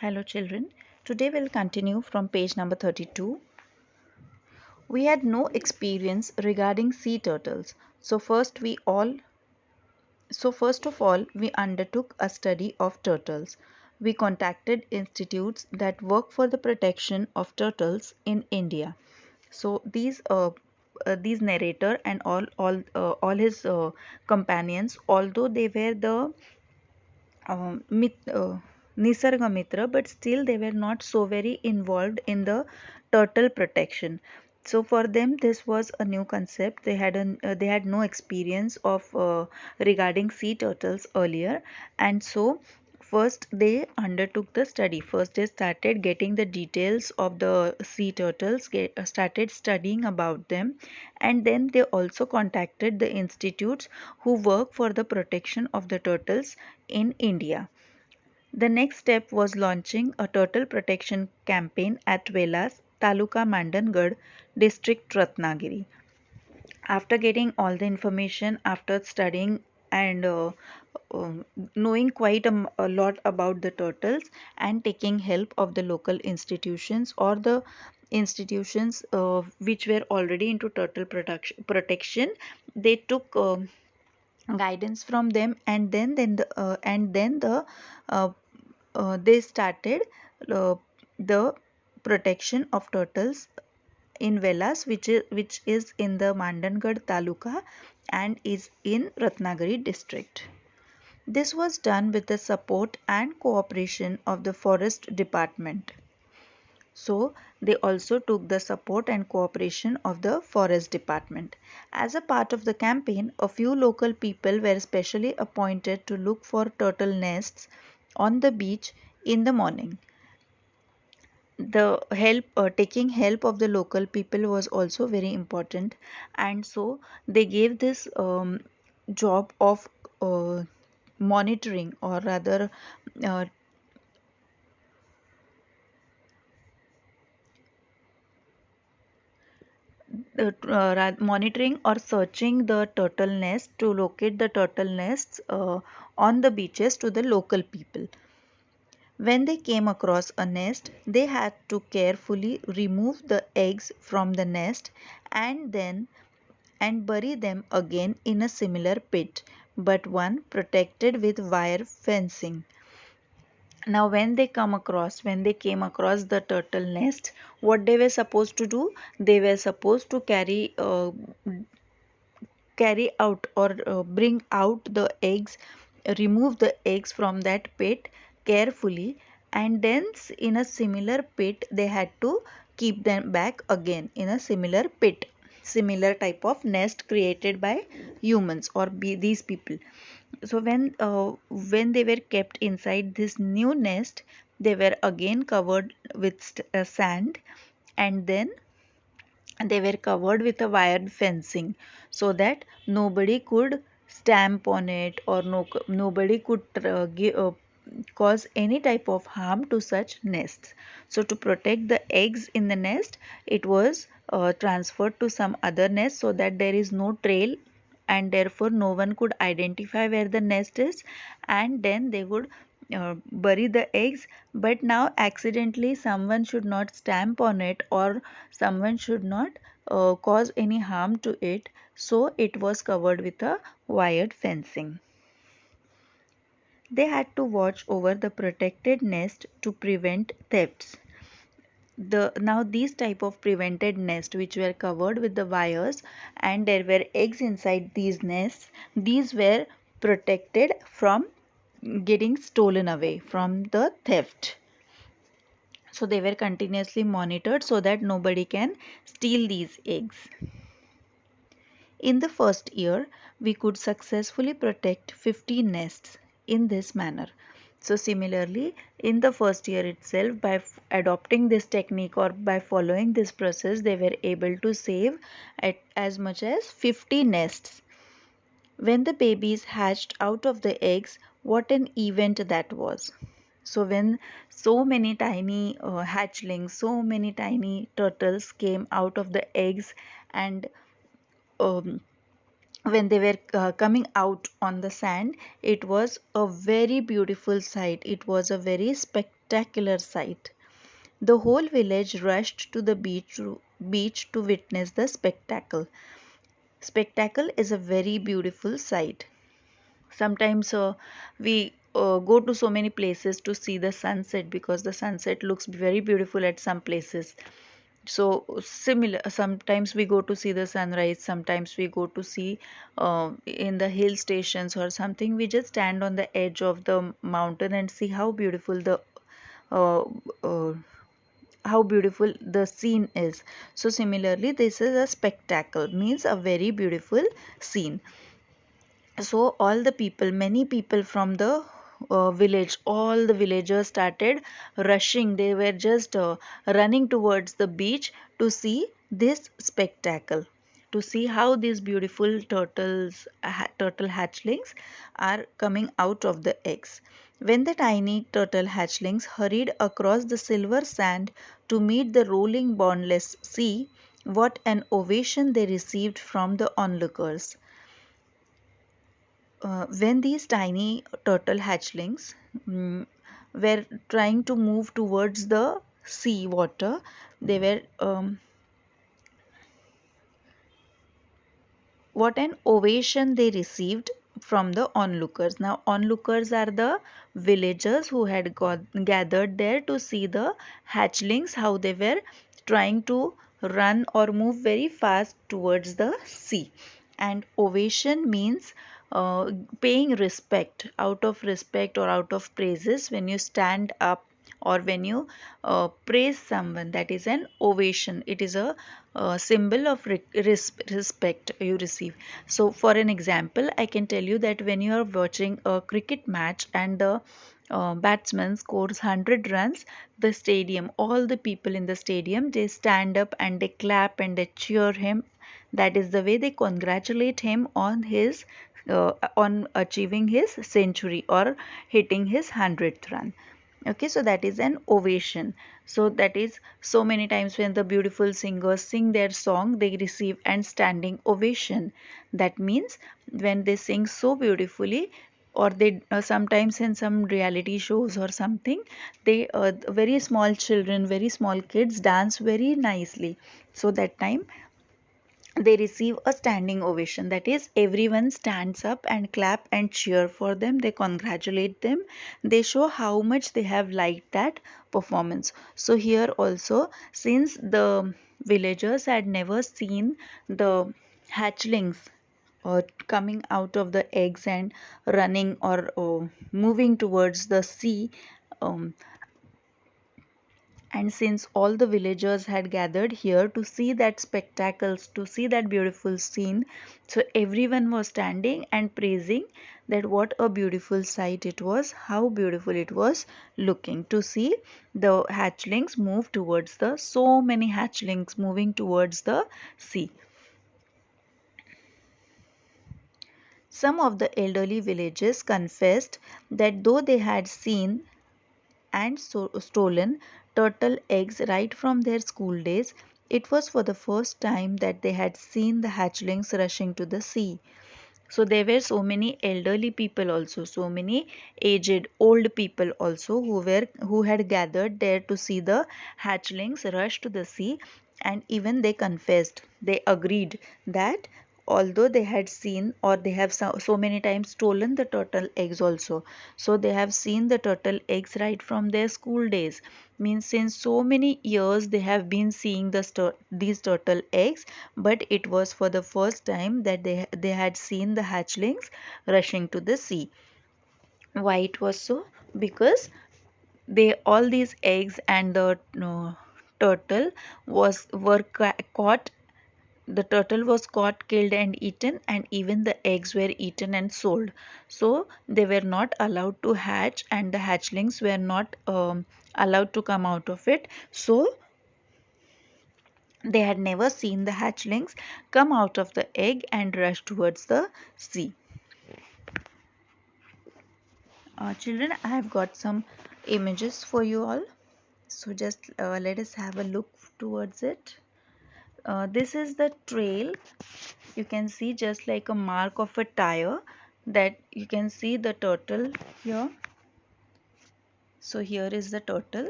Hello children. Today we'll continue from page number 32. We had no experience regarding sea turtles. First of all we undertook a study of turtles. We contacted institutes that work for the protection of turtles in India. So these narrator and all his companions, although they were the Nisarga Mitra, but still they were not so very involved in the turtle protection. So for them, this was a new concept. They had no experience of regarding sea turtles earlier, and so first they undertook the study. First they started getting the details of the sea turtles, started studying about them, and then they also contacted the institutes who work for the protection of the turtles in India. The next step was launching a turtle protection campaign at Velas, Taluka Mandangad, district Ratnagiri. After getting all the information, after studying and knowing quite a lot about the turtles and taking help of the local institutions or the institutions which were already into turtle protection, they took guidance from them, and uh, they started uh, the protection of turtles in Velas, which is in the Mandangad Taluka and is in Ratnagiri district. This was done with the support and cooperation of the Forest Department. So they also took the support and cooperation of the Forest Department. As a part of the campaign, a few local people were specially appointed to look for turtle nests on the beach in the morning. The taking help of the local people was also very important, and so they gave this job of monitoring, or rather uh, monitoring or searching the turtle nest to locate the turtle nests on the beaches to the local people. When they came across a nest, they had to carefully remove the eggs from the nest and then and bury them again in a similar pit, but one protected with wire fencing. Now when they came across the turtle nest, what they were supposed to do, they were supposed to carry out or bring out the eggs, remove the eggs from that pit carefully, and then in a similar pit they had to keep them back again in a similar pit, similar type of nest created by humans or these people. So when they were kept inside this new nest, they were again covered with sand, and then they were covered with a wired fencing so that nobody could stamp on it, or nobody could cause any type of harm to such nests. So to protect the eggs in the nest, it was transferred to some other nest so that there is no trail, and therefore no one could identify where the nest is, and then they would bury the eggs. But now accidentally someone should not stamp on it, or someone should not cause any harm to it, so it was covered with a wired fencing. They had to watch over the protected nest to prevent thefts. Now these type of prevented nest which were covered with the wires, and there were eggs inside these nests, these were protected from getting stolen away from the theft. So they were continuously monitored so that nobody can steal these eggs. In the first year, we could successfully protect 50 nests in this manner. So similarly, in the first year itself, by adopting this technique or by following this process, they were able to save at as much as 50 nests. When the babies hatched out of the eggs, what an event that was. So when so many tiny hatchlings, so many tiny turtles came out of the eggs, and um, when they were coming out on the sand, it was a very beautiful sight. It was a very spectacular sight. The whole village rushed to the beach to witness the spectacle. Spectacle is a very beautiful sight. Sometimes we go to so many places to see the sunset, because the sunset looks very beautiful at some places. So similar, sometimes we go to see the sunrise, sometimes we go to see in the hill stations or something. We just stand on the edge of the mountain and see uh, uh, how beautiful the scene is. So similarly, this is a spectacle, means a very beautiful scene. So all the people, many people from the village, all the villagers started rushing. They were just running towards the beach to see this spectacle, to see how these beautiful turtle hatchlings are coming out of the eggs. When the tiny turtle hatchlings hurried across the silver sand to meet the rolling boundless sea, what an ovation they received from the onlookers. When these tiny turtle hatchlings were trying to move towards the sea water, they were what an ovation they received from the onlookers. Now, onlookers are the villagers who had gathered there to see the hatchlings, how they were trying to run or move very fast towards the sea. And ovation means paying respect, out of respect or out of praises. When you stand up or when you praise someone, that is an ovation. It is a symbol of respect you receive. So for an example, I can tell you that when you are watching a cricket match and the batsman scores 100 runs, the stadium, all the people in the stadium, they stand up and they clap and they cheer him. That is the way they congratulate him on achieving his century or hitting his 100th run. Okay, so that is an ovation. So that is, so many times when the beautiful singers sing their song, they receive an standing ovation. That means when they sing so beautifully, or they sometimes in some reality shows or something, they very small children, very small kids dance very nicely. So that time they receive a standing ovation. That is, everyone stands up and clap and cheer for them. They congratulate them. They show how much they have liked that performance. So here also, since the villagers had never seen the hatchlings coming out of the eggs and running or moving towards the sea, um, and since all the villagers had gathered here to see that spectacles, to see that beautiful scene, so everyone was standing and praising that what a beautiful sight it was, how beautiful it was looking to see the hatchlings move towards the, so many hatchlings moving towards the sea. Some of the elderly villagers confessed that though they had seen and stolen turtle eggs right from their school days, it was for the first time that they had seen the hatchlings rushing to the sea. So there were so many elderly people also, so many aged old people also who had gathered there to see the hatchlings rush to the sea, and even they confessed, they agreed that although they had seen or they have so many times stolen the turtle eggs also, so they have seen the turtle eggs right from their school days, means since so many years they have been seeing these turtle eggs, but it was for the first time that they had seen the hatchlings rushing to the sea. Why it was so? Because they, all these eggs and the turtle were caught, the turtle was caught, killed and eaten, and even the eggs were eaten and sold. So they were not allowed to hatch and the hatchlings were not allowed to come out of it. So they had never seen the hatchlings come out of the egg and rush towards the sea. Children, I have got some images for you all. So just let us have a look towards it. This is the trail. You can see just like a mark of a tire, that you can see the turtle here. So here is the turtle,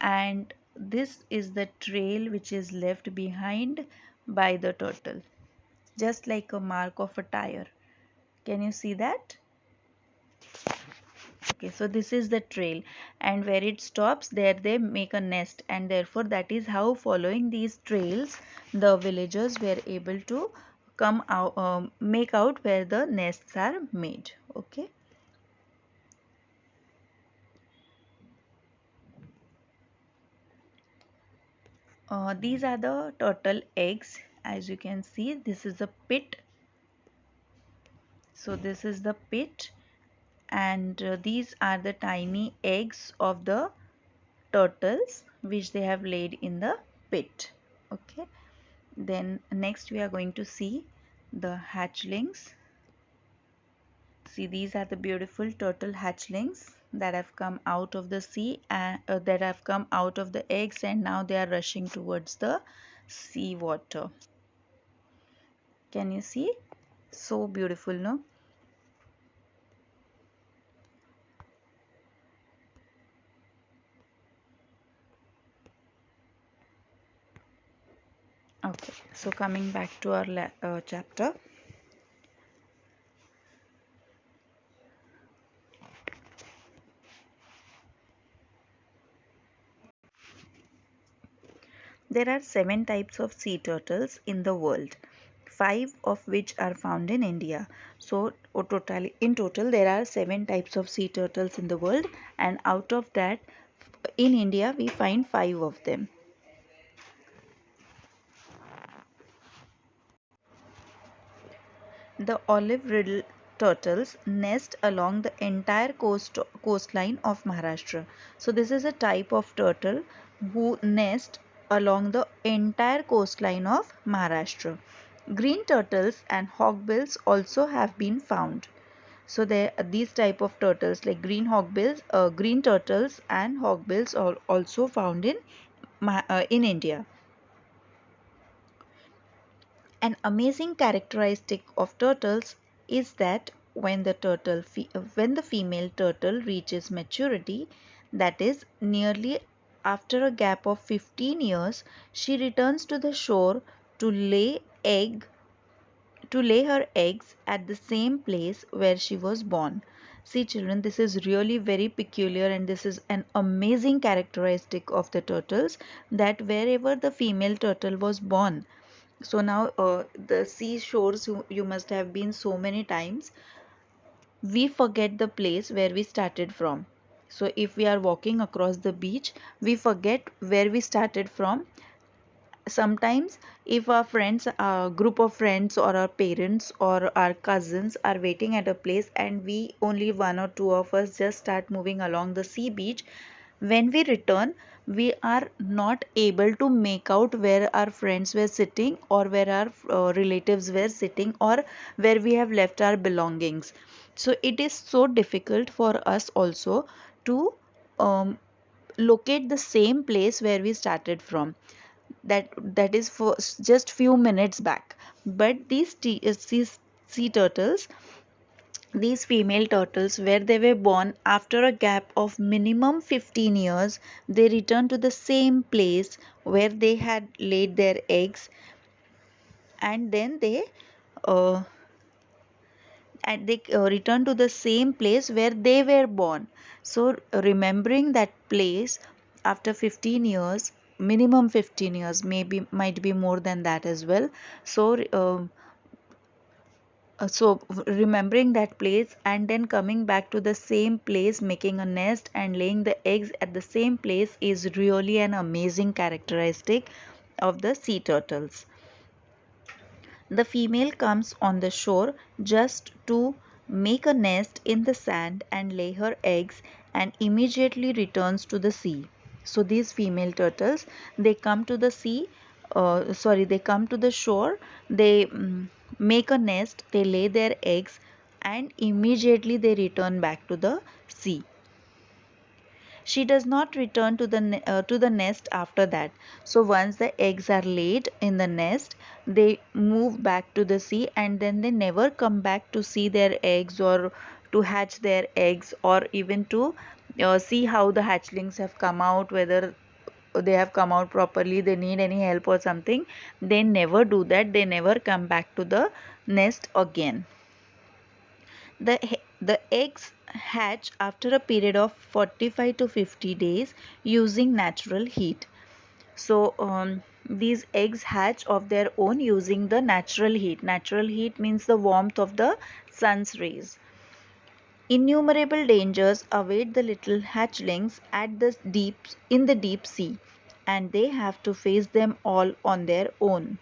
and this is the trail which is left behind by the turtle, just like a mark of a tire. Can you see that? Okay, so this is the trail, and where it stops, there they make a nest, and therefore that is how, following these trails, the villagers were able to come out, make out where the nests are made. Okay. These are the turtle eggs. As you can see, this is a pit. So this is the pit, and these are the tiny eggs of the turtles which they have laid in the pit. Okay. Then next we are going to see the hatchlings. See, these are the beautiful turtle hatchlings that have come out of the sea, and that have come out of the eggs, and now they are rushing towards the sea water. Can you see? So beautiful, no? Okay, so coming back to our chapter. There are 7 types of sea turtles in the world, 5 of which are found in India. So in total there are 7 types of sea turtles in the world, and out of that, in India we find 5 of them. The olive riddle turtles nest along the entire coastline of Maharashtra. So this is a type of turtle who nest along the entire coastline of Maharashtra. Green turtles and hawkbills also have been found. So there these type of turtles like green turtles and hawkbills are also found in India. An amazing characteristic of turtles is that when the female turtle reaches maturity, that is nearly after a gap of 15 years, she returns to the shore to lay her eggs at the same place where she was born. See children, this is really very peculiar, and this is an amazing characteristic of the turtles, that wherever the female turtle was born. So now the seashores, you must have been so many times, we forget the place where we started from. So if we are walking across the beach, we forget where we started from. Sometimes if our friends, a group of friends or our parents or our cousins are waiting at a place, and we only one or two of us just start moving along the sea beach, when we return, we are not able to make out where our friends were sitting, or where our relatives were sitting, or where we have left our belongings. So it is so difficult for us also to um, locate the same place where we started from, that is for just few minutes back. But these sea turtles, these female turtles, where they were born after a gap of minimum 15 years, they return to the same place where they had laid their eggs, and then uh, they return to the same place where they were born. So remembering that place after 15 years, minimum 15 years, maybe might be more than that as well. So remembering that place and then coming back to the same place, making a nest and laying the eggs at the same place, is really an amazing characteristic of the sea turtles. The female comes on the shore just to make a nest in the sand and lay her eggs, and immediately returns to the sea. So these female turtles, they come to the they come to the shore, they make a nest, they lay their eggs, and immediately they return back to the sea. She does not return to the nest after that. So once the eggs are laid in the nest, they move back to the sea, and then they never come back to see their eggs, or to hatch their eggs, or even to see how the hatchlings have come out, whether they have come out properly, they need any help or something. They never do that. They never come back to the nest again. The eggs hatch after a period of 45 to 50 days using natural heat. So these eggs hatch of their own using the natural heat. Natural heat means the warmth of the sun's rays. Innumerable dangers await the little hatchlings at in the deep sea, and they have to face them all on their own.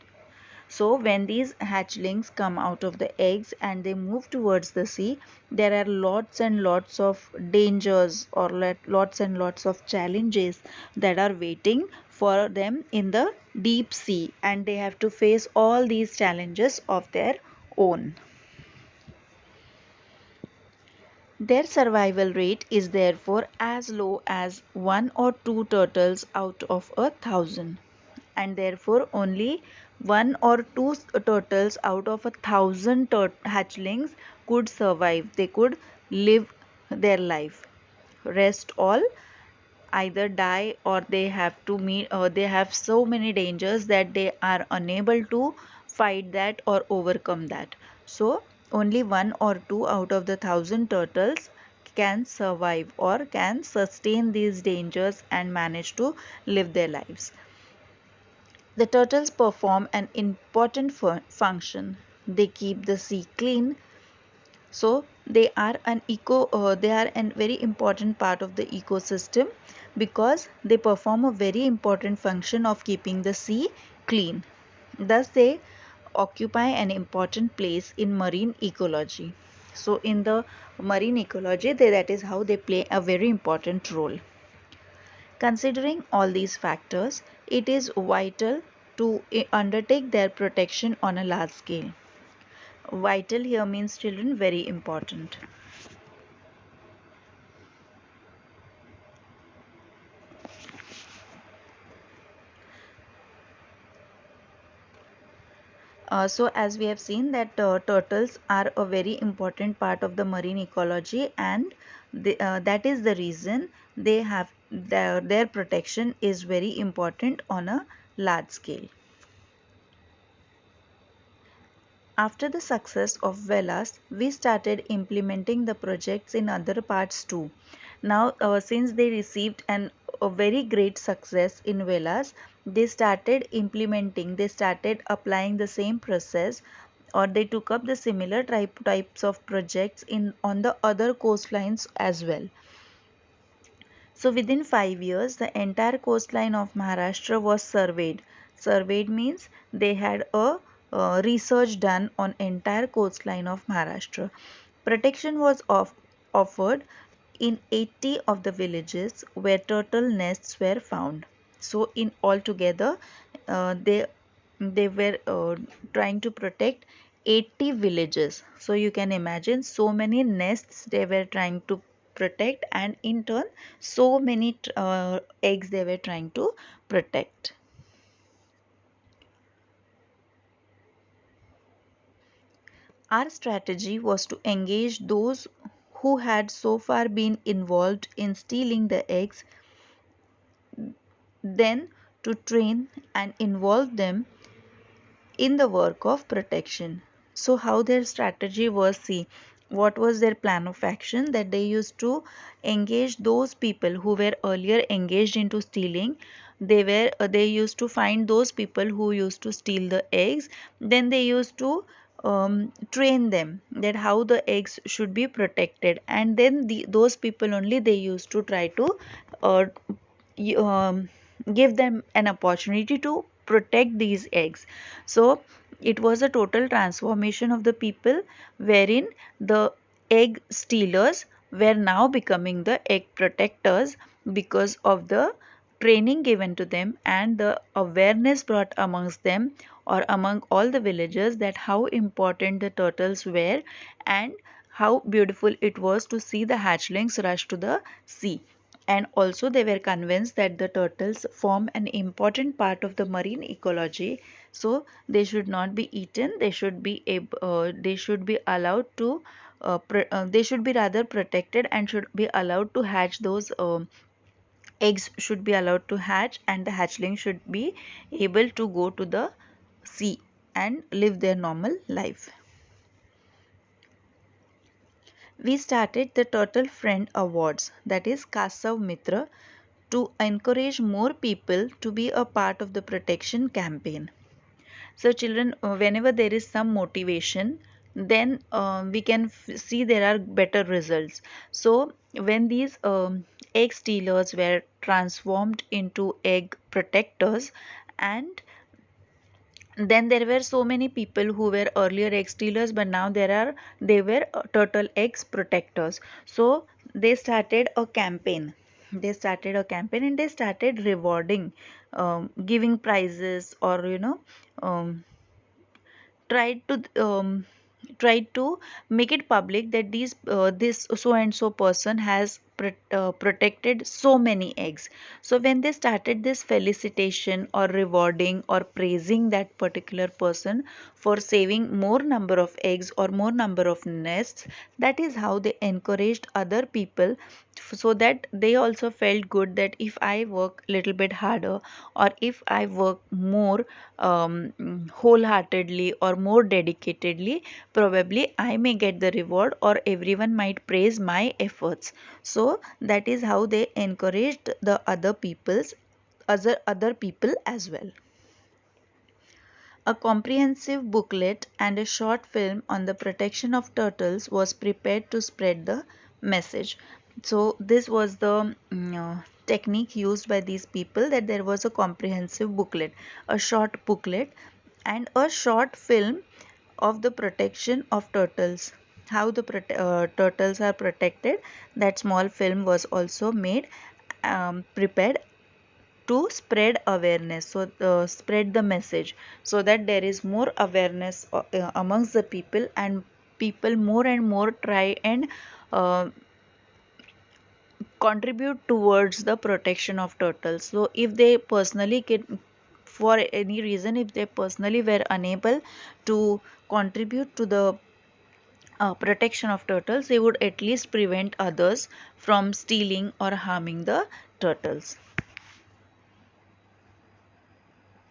So when these hatchlings come out of the eggs and they move towards the sea, there are lots and lots of dangers, or lots and lots of challenges that are waiting for them in the deep sea, and they have to face all these challenges of their own. Their survival rate is therefore as low as one or two turtles out of 1,000, and therefore only one or two turtles out of 1,000 hatchlings could survive. They could live their life. Rest all either die, or they have to meet, they have so many dangers that they are unable to fight that or overcome that. So only one or two out of the 1,000 turtles can survive or can sustain these dangers and manage to live their lives. The turtles perform an important function. They keep the sea clean. So they are a very important part of the ecosystem, because they perform a very important function of keeping the sea clean. Thus they occupy an important place in marine ecology. So in the marine ecology, that is how they play a very important role. Considering all these factors, it is vital to undertake their protection on a large scale. Vital here means, children, very important. So as we have seen that turtles are a very important part of the marine ecology, and that is the reason their protection is very important on a large scale. After the success of Velas, we started implementing the projects in other parts too. Now, since they received a very great success in Velas, they started applying the same process, or they took up the similar types of projects on the other coastlines as well. So within 5 years, the entire coastline of Maharashtra was surveyed. Surveyed means they had a research done on entire coastline of Maharashtra. Protection was offered in 80 of the villages where turtle nests were found. So in altogether, they were trying to protect 80 villages. So you can imagine so many nests they were trying to protect, and in turn so many eggs they were trying to protect. Our strategy was to engage those who had so far been involved in stealing the eggs, then to train and involve them in the work of protection. So how their strategy was, see, what was their plan of action, that they used to engage those people who were earlier engaged into stealing. They used to find those people who used to steal the eggs, then they used to train them that how the eggs should be protected, and then those people only they used to try to uh, give them an opportunity to protect these eggs. So it was a total transformation of the people, wherein the egg stealers were now becoming the egg protectors because of the training given to them and the awareness brought amongst them, or among all the villagers, that how important the turtles were and how beautiful it was to see the hatchlings rush to the sea. And also they were convinced that the turtles form an important part of the marine ecology, so they should not be eaten. They should be allowed to they should be rather protected and should be allowed to hatch those eggs should be allowed to hatch, and the hatchling should be able to go to the sea and live their normal life. We started the Turtle Friend Awards, that is Kasav Mitra, to encourage more people to be a part of the protection campaign. So children, whenever there is some motivation, then we can see there are better results. So when these egg stealers were transformed into egg protectors, and then there were so many people who were earlier egg stealers, but now they were turtle eggs protectors. So they started a campaign and they started rewarding, giving prizes, or um, tried to tried to make it public that this so and so person has protected so many eggs. So when they started this felicitation or rewarding or praising that particular person for saving more number of eggs or more number of nests, that is how they encouraged other people, so that they also felt good that if I work little bit harder, or if I work more wholeheartedly or more dedicatedly, probably I may get the reward or everyone might praise my efforts. So that is how they encouraged the other people as well. A comprehensive booklet and a short film on the protection of turtles was prepared to spread the message. So this was the technique used by these people, that there was a comprehensive booklet, a short booklet, and a short film of the protection of turtles, how the turtles are protected. That small film was also made, prepared to spread awareness, so spread the message, so that there is more awareness amongst the people, and people more and more try and uh, contribute towards the protection of turtles. So if they personally can, for any reason, if they personally were unable to contribute to the protection of turtles, they would at least prevent others from stealing or harming the turtles.